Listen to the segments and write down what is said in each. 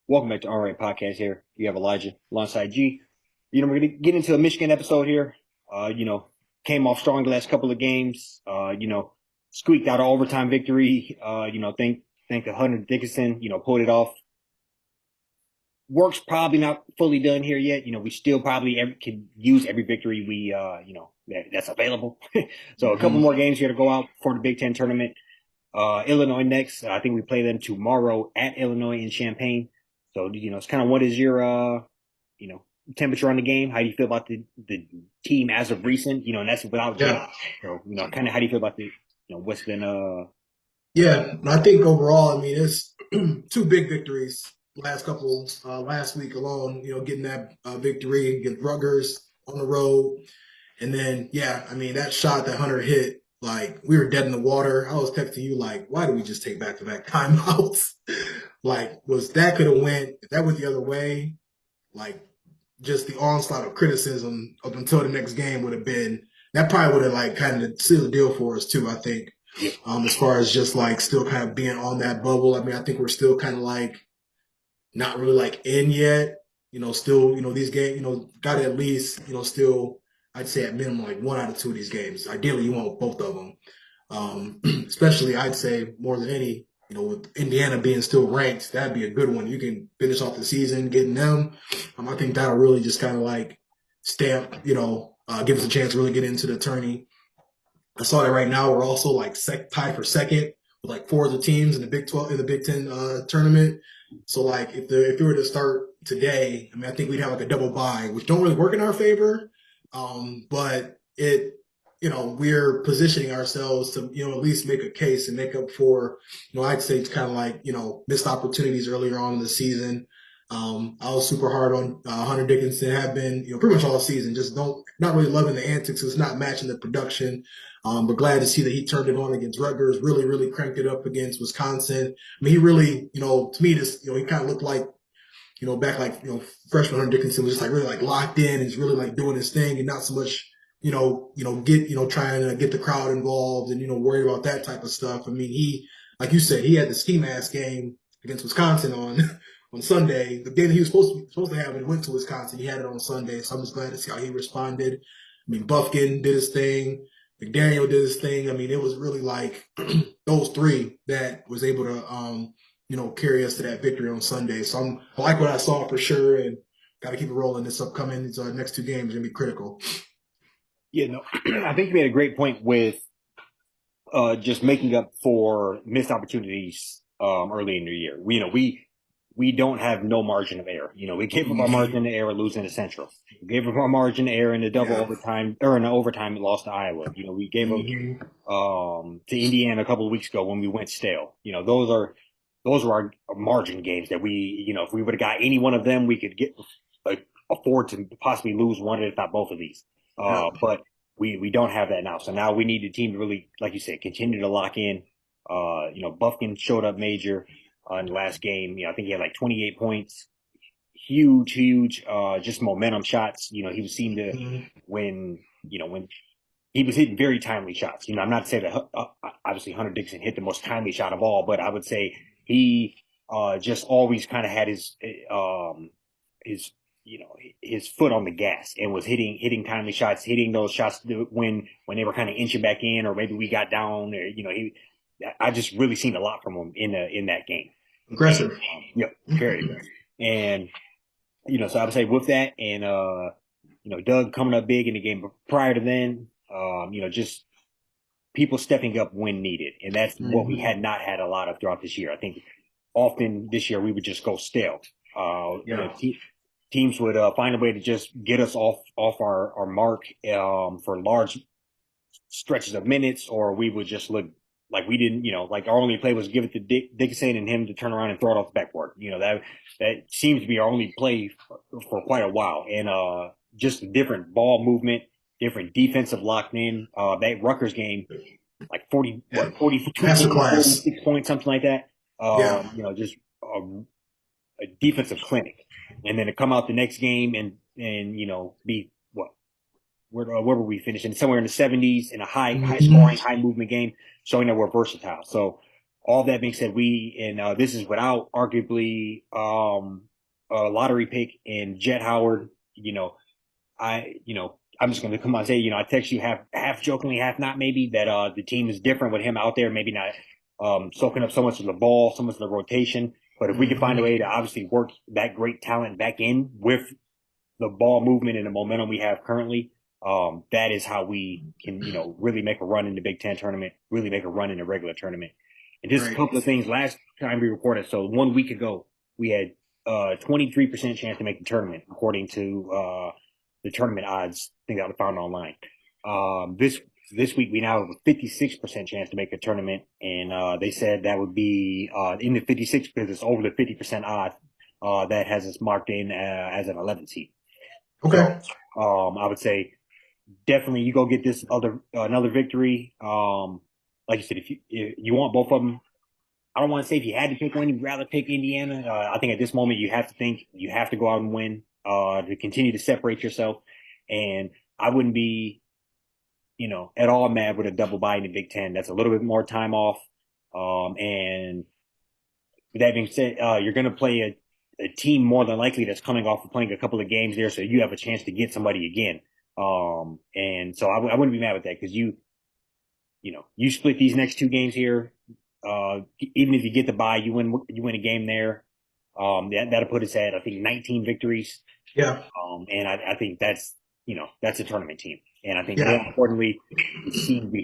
Welcome back to All Right Podcast here. You have Elijah alongside G. We're going to get into a Michigan episode here. Came off strong the last couple of games. Squeaked out an overtime victory. Thank to Hunter Dickinson, pulled it off. Work's probably not fully done here yet. We still probably could use every victory that's available. So a couple more games here to go out for the Big Ten tournament. Illinois next. I think we play them tomorrow at Illinois in Champaign. So, it's kind of what is your, temperature on the game? How do you feel about the team as of recent? And that's without Jim. So, kind of how do you feel about the, what's been, Yeah, I think overall, it's two big victories last week alone, getting that victory against Rutgers on the road. And then, that shot that Hunter hit, like, we were dead in the water. I was texting you, like, why did we just take back-to-back timeouts? Like, could have went, if that went the other way, like, just the onslaught of criticism up until the next game would have been, that probably would have, like, kind of sealed the deal for us, too, I think. As far as just, like, still kind of being on that bubble. I think we're still kind of, like, not really, like, in yet. Still, these games, got to at least, still, I'd say at minimum, like, one out of two of these games. Ideally, you want both of them. Especially, I'd say, more than any, with Indiana being still ranked, that'd be a good one. You can finish off the season getting them. I think that'll really just kind of like stamp, give us a chance to really get into the tourney. I saw that right now we're also like tied for second with like four of the teams in the Big 12 in the Big Ten tournament. So like if we were to start today, I think we'd have like a double bye, which don't really work in our favor. But it we're positioning ourselves to, at least make a case and make up for, I'd say it's kind of like, missed opportunities earlier on in the season. I was super hard on Hunter Dickinson, have been, pretty much all season, just not really loving the antics. It's not matching the production. But glad to see that he turned it on against Rutgers, really, really cranked it up against Wisconsin. He really, to me, just, he kind of looked like, back like, freshman Hunter Dickinson was just like really like locked in and is really like doing his thing and not so much, trying to get the crowd involved and, worried about that type of stuff. He, like you said, he had the ski mask game against Wisconsin on Sunday. The game that he was supposed to have when he went to Wisconsin, he had it on Sunday. So I'm just glad to see how he responded. Bufkin did his thing. McDaniel did his thing. It was really like those three that was able to, carry us to that victory on Sunday. So I like what I saw for sure, and got to keep it rolling. These next two games are going to be critical. Yeah, no, I think you made a great point with just making up for missed opportunities early in the year. We don't have no margin of error. We gave up our margin of error losing to Central. We gave up our margin of error in the double overtime, or in the overtime we lost to Iowa. We gave up to Indiana a couple of weeks ago when we went stale. Those were our margin games that we, if we would have got any one of them, we could afford to possibly lose one, if not both of these. But we don't have that now. So now we need the team to really, like you said, continue to lock in. Bufkin showed up major in the last game. I think he had like 28 points. Huge, just momentum shots. He was seen to when he was hitting very timely shots. I'm not saying that obviously Hunter Dickinson hit the most timely shot of all, but I would say he just always kind of had his foot on the gas and was hitting timely shots, hitting those shots when they were kind of inching back in, or maybe we got down. Or, I just really seen a lot from him in that game. Aggressive. Very aggressive. And so I would say with that, and Doug coming up big in the game prior to then, just people stepping up when needed, and that's what we had not had a lot of throughout this year. I think often this year we would just go stale. Teams would find a way to just get us off our mark for large stretches of minutes, or we would just look like we didn't, like our only play was give it to Dickinson and him to turn around and throw it off the backboard. That seems to be our only play for quite a while. And just a different ball movement, different defensive locked in. That Rutgers game, like 42 46 points, something like that. Just a defensive clinic. And then to come out the next game and be where were we finishing? Somewhere in the 70s in a high scoring, high movement game, showing that we're versatile. So all that being said, this is without arguably a lottery pick in Jet Howard. I'm just going to come on and say, I text you half jokingly, half not, maybe that the team is different with him out there, maybe not soaking up so much of the ball, so much of the rotation. But if we can find a way to obviously work that great talent back in with the ball movement and the momentum we have currently, that is how we can, really make a run in the Big Ten tournament, really make a run in the regular tournament. And just a couple of things. Last time we recorded, so 1 week ago, we had 23% chance to make the tournament, according to the tournament odds thing that I found online. This week we now have a 56% chance to make a tournament, and they said that would be in the 56 because it's over the 50% odd that has us marked in as an 11th seed. Okay. So I would say definitely you go get this another victory. Like you said, if you want both of them, I don't want to say if you had to pick one, you'd rather pick Indiana. I think at this moment you have to think you have to go out and win to continue to separate yourself. And I wouldn't be, at all mad with a double bye in the Big Ten. That's a little bit more time off. And with that being said, you're going to play a team more than likely that's coming off of playing a couple of games there, so you have a chance to get somebody again. And so I wouldn't be mad with that because you split these next two games here. Even if you get the bye, you win a game there. That'll put us at, I think, 19 victories. Yeah. And I think that's a tournament team. And I think Yeah. more importantly, it seems to be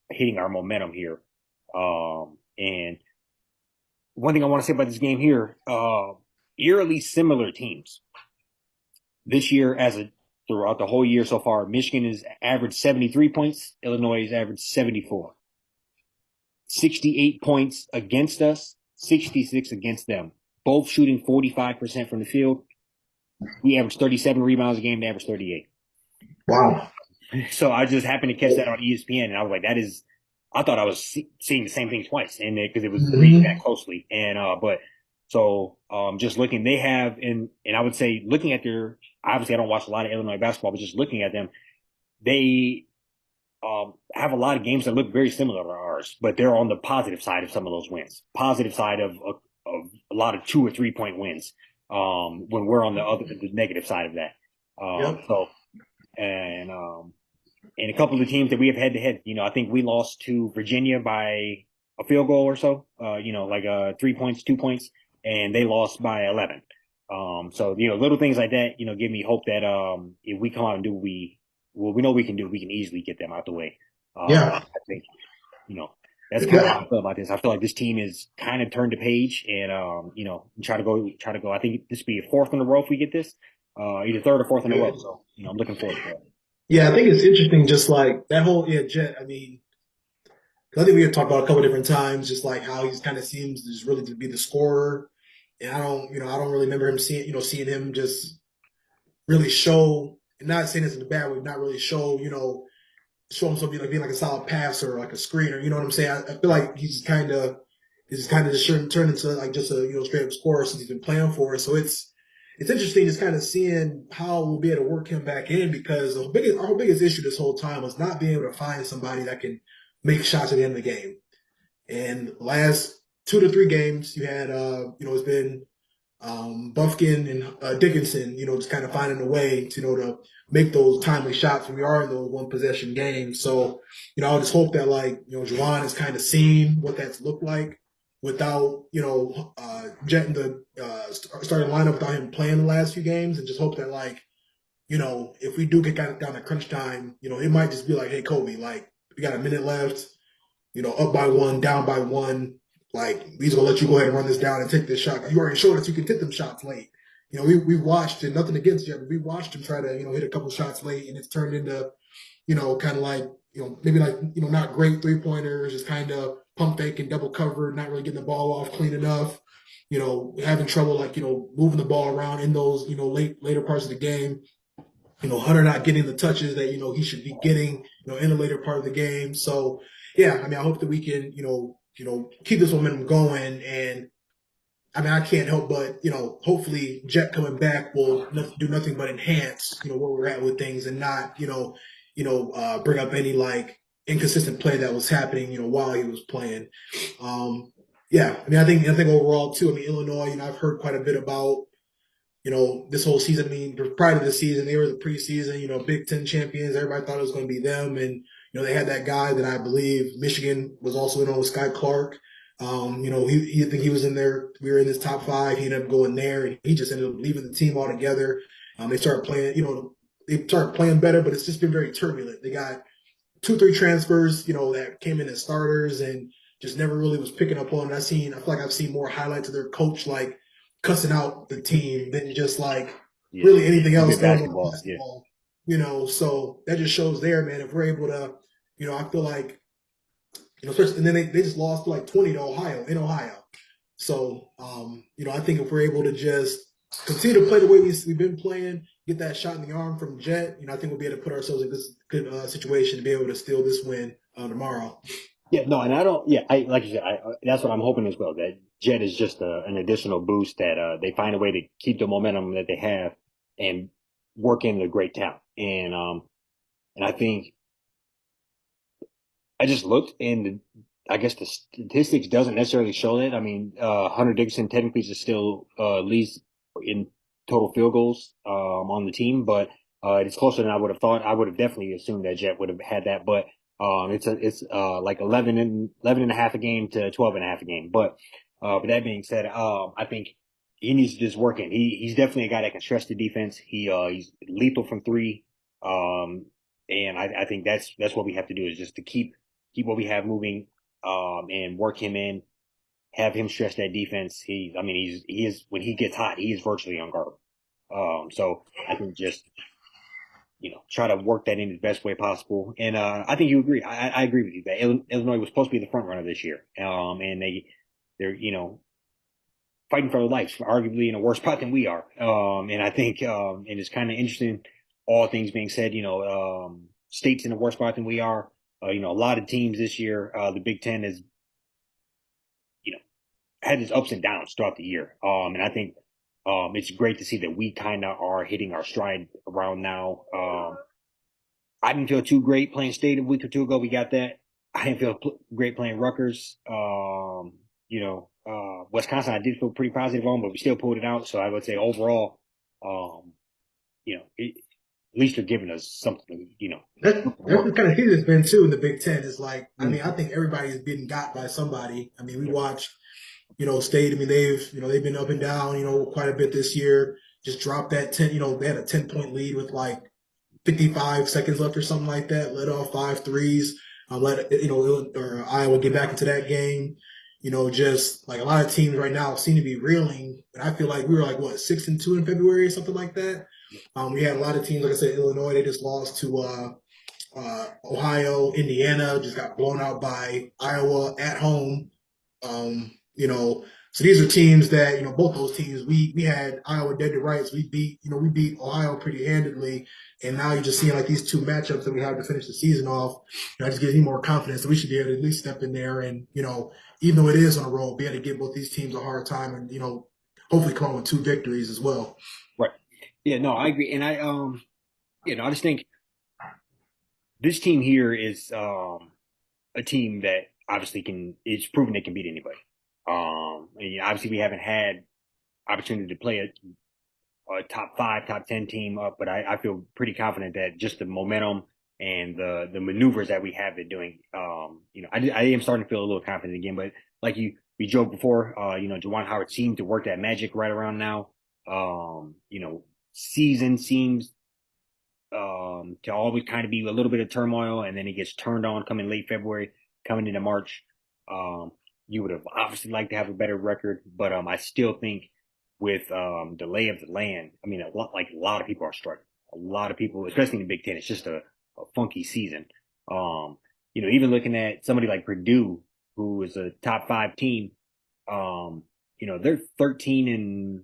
hitting our momentum here. And one thing I want to say about this game here, eerily similar teams this year throughout the whole year so far. Michigan has averaged 73 points. Illinois has averaged 74. 68 points against us, 66 against them. Both shooting 45% from the field. We average 37 rebounds a game. They average 38. Wow. So I just happened to catch that on ESPN, and I was like, I thought I was seeing the same thing twice, and because it was reading that closely. And just looking, they have, and I would say looking at obviously I don't watch a lot of Illinois basketball, but just looking at them, they have a lot of games that look very similar to ours, but they're on the positive side of some of those wins. Positive side of a lot of 2 or 3 point wins. When we're on the negative side of that. So, and a couple of the teams that we have head to head, I think we lost to Virginia by a field goal or so, like 3 points, 2 points, and they lost by 11. So, little things like that, give me hope that if we come out and do we know we can do, we can easily get them out the way. I think, that's kind of how I feel about this. I feel like this team is kind of turned the page and, try to go. I think this would be a fourth in a row if we get this, either third or fourth in a row. So, I'm looking forward to it. Yeah, I think it's interesting, just like that whole Jet. I mean, I think we had talked about a couple of different times, just like how he kind of seems just really to be the scorer, and I don't really remember him seeing him just really show. And not saying this in a bad way, not really show himself being like a solid passer or like a screener. You know what I'm saying? I feel like he's kind of just turned into like just a straight up scorer since he's been playing for us. So it's interesting just kind of seeing how we'll be able to work him back in, because our biggest issue this whole time was not being able to find somebody that can make shots at the end of the game. And the last 2 to 3 games, you had it's been Buffkin and Dickinson, just kind of finding a way to make those timely shots when we are in those one possession games. So, I'll just hope that Juwan has kind of seen what that's looked like without, jetting the starting lineup without him playing the last few games, and just hope that if we do get down to crunch time, it might just be like, hey, Kobe, we got a minute left, up by 1, down by 1. We're gonna let you go ahead and run this down and take this shot. You already showed us you can take them shots late. We watched, and nothing against you, but we watched him try to, hit a couple shots late, and it's turned into, kind of like, maybe not great 3-pointers, just kind of pump fake and double cover, not really getting the ball off clean enough. Having trouble moving the ball around in those later parts of the game. Hunter not getting the touches that he should be getting in the later part of the game. So yeah, I mean, I hope that we can keep this momentum going. And I mean, I can't help but hopefully Jet coming back will do nothing but enhance where we're at with things, and not bring up any inconsistent play that was happening while he was playing. Yeah, I mean, I think overall too. I mean, Illinois. I've heard quite a bit about this whole season. I mean, prior to the season, they were the preseason, Big Ten champions. Everybody thought it was going to be them. And, they had that guy that I believe Michigan was also in on with Sky Clark. I think he was in there. We were in his top five. He ended up going there and he just ended up leaving the team altogether. They started playing, they started playing better, but it's just been very turbulent. They got two, three transfers, that came in as starters and just never really was picking up on. I feel like I've seen more highlights of their coach like cussing out the team than just like Yeah, really anything a else good going on in basketball. Yeah, basketball. So that just shows there, man. If we're able to, I feel like, especially, and then they just lost like 20 to Ohio in Ohio. So, I think if we're able to just continue to play the way we've been playing, get that shot in the arm from Jet, I think we'll be able to put ourselves in this good situation to be able to steal this win tomorrow. yeah, no, and I don't. Yeah, I like you said. That's what I'm hoping as well. That Jet is just an additional boost that they find a way to keep the momentum that they have and work in the great talent. And I think I just looked and I guess the statistics doesn't necessarily show that. I mean, Hunter Dickinson technically is still leads in total field goals on the team, but it's closer than I would have thought. I would have definitely assumed that Jet would have had that, but it's like 11 and a half a game to 12 and a half a game. But with that being said, I think he needs to just work in. He's definitely a guy that can stretch the defense. He's lethal from three. Um, and I think that's what we have to do is just to keep what we have moving, and work him in, have him stretch that defense. I mean, he is when he gets hot, he is virtually unguardable. So I think just try to work that in the best way possible. And I think you agree. I agree with you that Illinois was supposed to be the front runner this year. And they're fighting for their lives, arguably in a worse spot than we are. And I think and it's kind of interesting. All things being said, states in a worse spot than we are. A lot of teams this year, the Big Ten has, you know, had its ups and downs throughout the year. And I think it's great to see that we kind of are hitting our stride around now. I didn't feel too great playing State a week or two ago. We got that. I didn't feel great playing Rutgers. Wisconsin, I did feel pretty positive on, but we still pulled it out. So I would say overall, at least they're giving us something, That's work. the kind of heat it's been too in the Big Ten. Is like, I mean, Mm. I think everybody's been got by somebody. I mean, we watched, State. I mean, they've been up and down, quite a bit this year. Just dropped that 10. They had a 10-point lead with like 55 seconds left or something like that. Let off five threes. Let or Iowa get back into that game. Just like a lot of teams right now seem to be reeling. And I feel like we were like what 6-2 in February or something like that. We had a lot of teams, like I said, Illinois. They just lost to Ohio, Indiana. Just got blown out by Iowa at home. So these are teams that both those teams we had Iowa dead to rights. We beat Ohio pretty handedly, and now you're just seeing like these two matchups that we have to finish the season off. That just gives me more confidence that we should be able to at least step in there and even though it is on a roll, be able to give both these teams a hard time and hopefully come on with two victories as well. Right. Yeah, no, I agree. And I just think this team here is a team that obviously it's proven they can beat anybody. And obviously we haven't had opportunity to play a top five, top 10 team up, but I feel pretty confident that just the momentum and the maneuvers that we have been doing, I am starting to feel a little confident again. But like we joked before, Juwan Howard seemed to work that magic right around now. Season seems to always kind of be a little bit of turmoil, and then it gets turned on coming late February, coming into March. Um, you would have obviously liked to have a better record, but I still think with the lay of the land, I mean, a lot of people are struggling. A lot of people, especially in the Big Ten, it's just a funky season. Even looking at somebody like Purdue, who is a top five team, they're 13-4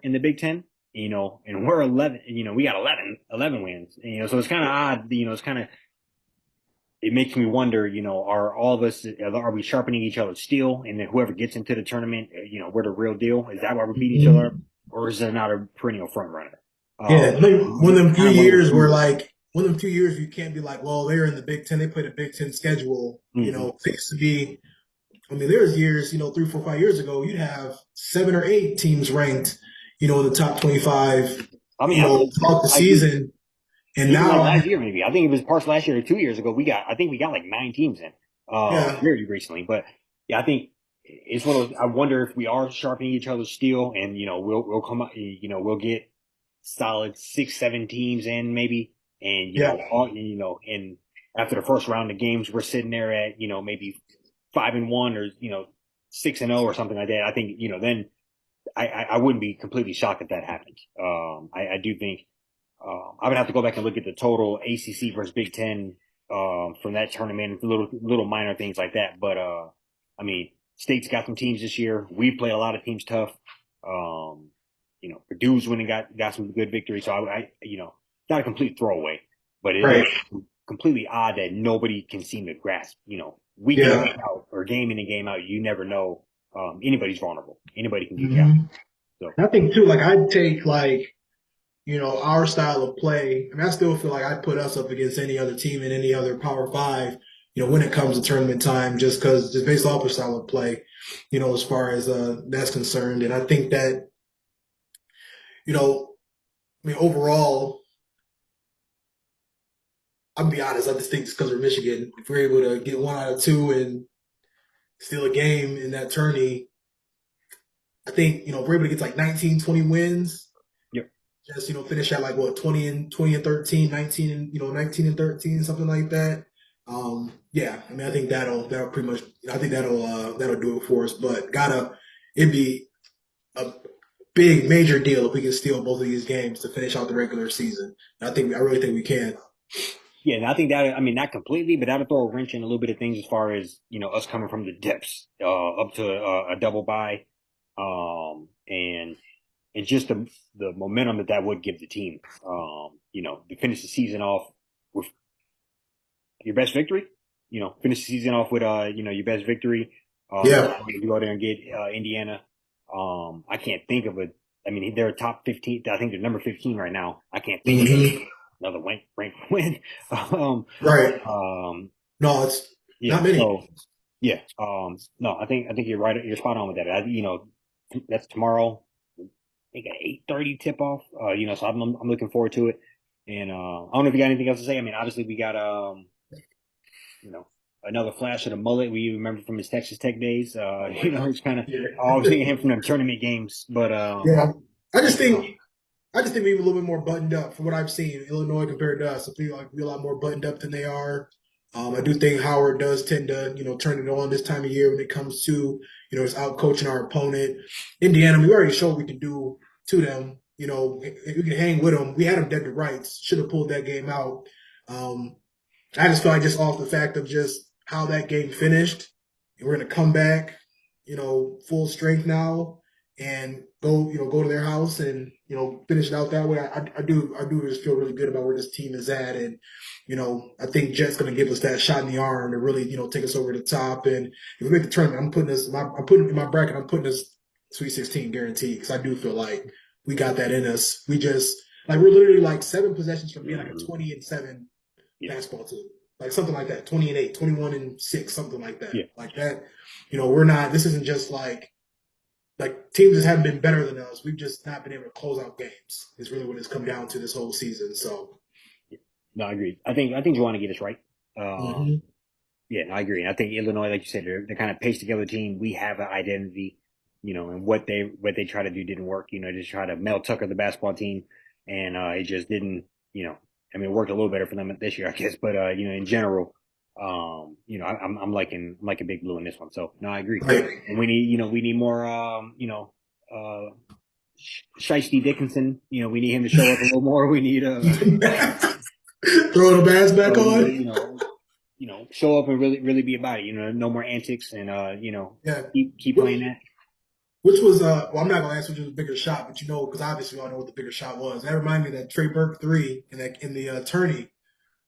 in the Big Ten, and we're 11, we got 11 wins, so it's kind of odd, it makes me wonder, are all of us, are we sharpening each other's steel? And then whoever gets into the tournament, we're the real deal. Is that why we beat each other up? Or is there not a perennial front runner? Yeah, like one of them few Kind of one of those years two. where like one of them few years you can't be like, well, they're in the Big Ten, they played a Big Ten schedule. Mm-hmm. It used to be I mean, there's years, 3, 4, 5 years ago, you'd have 7 or 8 teams ranked, in the top 25, I mean, I think throughout the like season. And even like now, I mean, last year, maybe I think it was partial last year or 2 years ago. I think we got like 9 teams in, yeah, very recently. But yeah, I think it's one of those. I wonder if we are sharpening each other's steel, and we'll come up, we'll get solid 6, 7 teams in maybe, and yeah, and after the first round of games, we're sitting there at maybe 5-1 or 6-0 or something like that. I think then I wouldn't be completely shocked if that happened. I do think I would have to go back and look at the total ACC versus Big Ten from that tournament, little minor things like that. But I mean, State's got some teams this year. We play a lot of teams tough. Um, Purdue's winning got some good victories. So not a complete throwaway, but it is right, completely odd that nobody can seem to grasp. Week in and yeah. week out, or game in and game out, you never know. Anybody's vulnerable. Anybody can get you out. hmm So I think too, like I'd take like our style of play. I mean, I still feel like I put us up against any other team in any other Power Five. When it comes to tournament time, just based off of style of play, as far as that's concerned. And I think that I mean, overall, I'm gonna be honest. I just think just because we're Michigan, if we're able to get 1 out of 2 and steal a game in that tourney, I think if we're able to get like 19, 20 wins, yep. just finish at like what 20 and 13, 19 and 19 and 13, something like that. Yeah, I mean, I think that'll pretty much. I think that'll do it for us. But it'd be a big major deal if we can steal both of these games to finish out the regular season. I really think we can. Yeah, and I think that I mean not completely, but that'll throw a wrench in a little bit of things as far as us coming from the depths up to a double bye, and just the momentum that would give the team, to finish the season off with your best victory, finish the season off with your best victory. Yeah. You go there and get Indiana. I can't think of a. I mean, they're top 15. I think they're number 15 right now. I can't think of hmm another ranked win. Um, Right. um, No, it's yeah. not many. So yeah. No, I think you're right. You're spot on with that. That's tomorrow. I think at 8:30 tip off. So I'm looking forward to it. And I don't know if you got anything else to say. I mean, obviously we got you know, another flash of the mullet we remember from his Texas Tech days. It's kind of Yeah. always thinking him from them tournament games. But Yeah. I just you know, think I just think maybe a little bit more buttoned up from what I've seen. Illinois compared to us, I feel like we're a lot more buttoned up than they are. I do think Howard does tend to, turn it on this time of year when it comes to, just out coaching our opponent. Indiana, we already showed we can do to them. We can hang with them. We had them dead to rights. Should have pulled that game out. Um, I just feel like just off the fact of just how that game finished, and we're gonna come back, full strength now, and go to their house and finish it out that way. I do just feel really good about where this team is at, and I think Jet's gonna give us that shot in the arm to really take us over the top. And if we make the tournament, I'm putting in my bracket. I'm putting us Sweet 16 guaranteed because I do feel like we got that in us. We just like we're literally like 7 possessions from being like a mhm, 20-7 yeah, basketball team, like something like that, 20-8, 21-6, something like that, yeah. like that. We're not. This isn't just like teams that haven't been better than us. We've just not been able to close out games. Is really what it's come down to this whole season. So, Yeah. No, I agree. I think you want to get us right. Um, hmm yeah, no, I agree. And I think Illinois, like you said, they're kind of paced together team. We have an identity, and what they try to do didn't work. Just try to Mel Tucker the basketball team, and it just didn't. I mean, it worked a little better for them this year, I guess. But in general, I'm liking Big Blue in this one. So no, I agree. right. And we need more, Shiesty Dickinson. We need him to show up a little more. We need Throwing the bass back to, on. show up and really, really be about it. No more antics, and Yeah. keep playing that. Which was well, I'm not gonna ask which was the bigger shot, but because obviously we all know what the bigger shot was. That reminded me of that Trey Burke three in the tourney,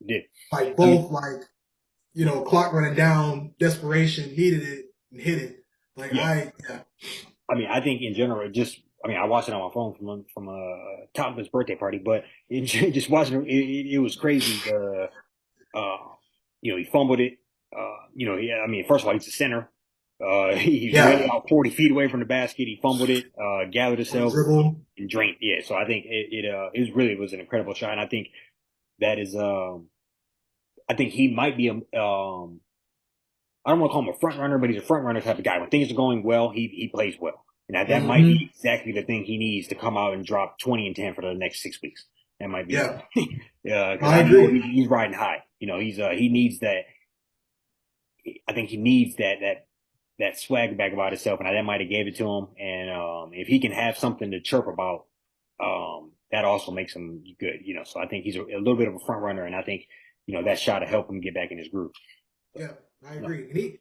Did like I mean, both like clock running down, desperation, needed it and hit it. Like yeah. yeah. I mean, I think in general, I watched it on my phone from a topless birthday party, but just watching it was crazy. Uh, he fumbled it. Yeah, I mean, first of all, he's a center. He's really Yeah, about 40 feet away from the basket. He fumbled it, gathered on the himself, dribble. and drained. Yeah, so I think it was an incredible shot. And I think that is, I think he might be I don't want to call him a front runner, but he's a front runner type of guy. When things are going well, he plays well. And that might be Hmm. exactly the thing he needs to come out and drop 20 and 10 for the next 6 weeks. That might be Yeah, it. Yeah, because I I know agree. he's riding high. He needs that. I think he needs that swag back about himself, and that might have gave it to him. And if he can have something to chirp about, that also makes him good. So I think he's a little bit of a front runner, and I think that shot to help him get back in his groove. So, Yeah, I no, agree. And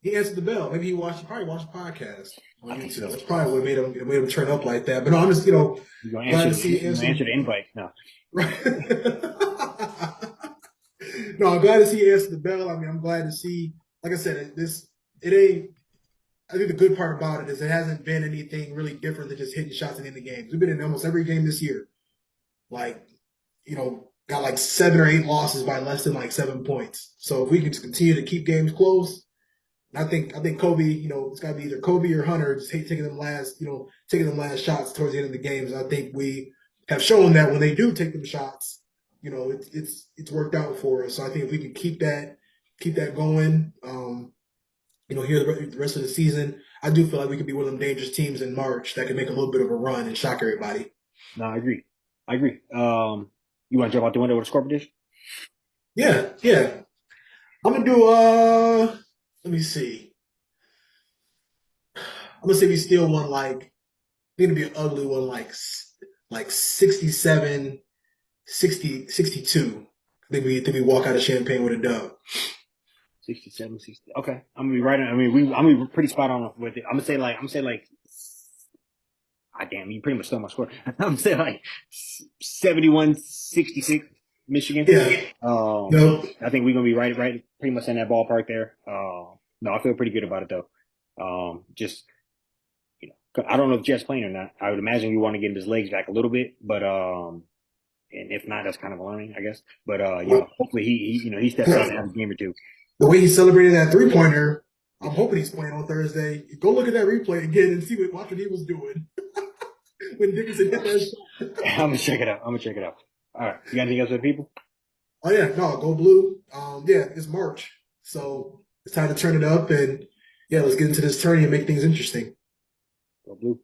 he answered the bell. Maybe he probably watched a podcast on I think YouTube. so. That's probably what made him turn up like that. But no, I'm just You're gonna glad answer to see you you're gonna answer answer the the invite. No, right. No, I'm glad to see you answer the bell. I mean, I'm glad to see. Like I said, it ain't. I think the good part about it is it hasn't been anything really different than just hitting shots at the end of games. We've been in almost every game this year. Like, got like 7 or 8 losses by less than like 7 points. So if we can just continue to keep games close, I think Kobe, it's got to be either Kobe or Hunter just taking them last shots towards the end of the games. I think we have shown that when they do take them shots, it's worked out for us. So I think if we can keep that going, here the rest of the season, I do feel like we could be one of them dangerous teams in March that can make a little bit of a run and shock everybody. no, I agree. I agree. You want to jump out the window with a score prediction? Yeah, yeah. I'm gonna do let me see. I'm gonna say we still won like it's gonna be an ugly one like 67, 60, 62. I think we walk out of Champagne with a dub. 67, 60. Okay, I'm gonna be right. I'm gonna be pretty spot on with it. I'm gonna say like. Ah, damn, you pretty much stole my score. I'm gonna say like 71-66, Michigan. Yeah. No. I think we're gonna be right, pretty much in that ballpark there. No, I feel pretty good about it though. Just I don't know if Jeff's playing or not. I would imagine we want to get his legs back a little bit, but and if not, that's kind of a learning, I guess. But hopefully he steps in and has a game or two. The way he celebrated that 3-pointer, I'm hoping he's playing on Thursday. Go look at that replay again and watch what he was doing when Dickinson hit that shot. I'm gonna check it out. All right, you got anything else for the people? Oh yeah, no, go blue. Yeah, it's March, so it's time to turn it up and yeah, let's get into this tourney and make things interesting. Go blue.